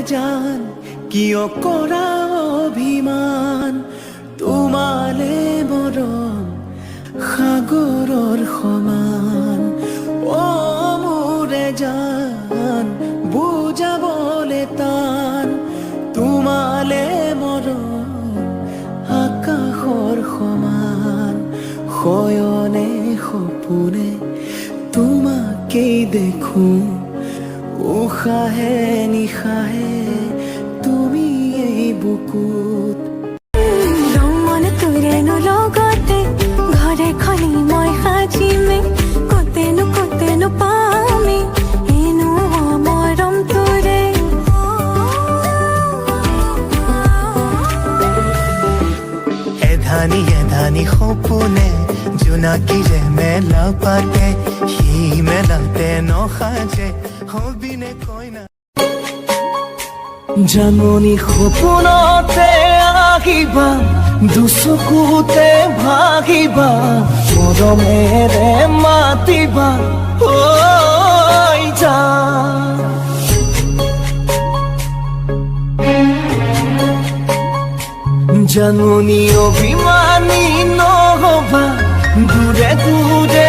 জান কিয় কৰা অভিমান তোমালে মৰম সাগৰৰ সমান অ মোৰে জান বুজাবলে টান তোমালে মৰম আকাশৰ সমান শয়নে সপোনে তোমাকেই দেখো উশাহে নিশাহে তুমি এই বুকুত মন তোৰেনো লগতে ঘৰে খনি মই সাজিমে কতেনো পামে এনো মৰম তোৰে এধানি সপোনে জোনাকীৰে মেলা পাতে সি মেলাতে নসাজে হবিনে কইনা জাননী সপোনতে আহিবা দুচকুতে ভাগিবা মৰমেৰে মাতিবা ঐ জান জাননী অভিমানী নহবা দূৰে দূৰে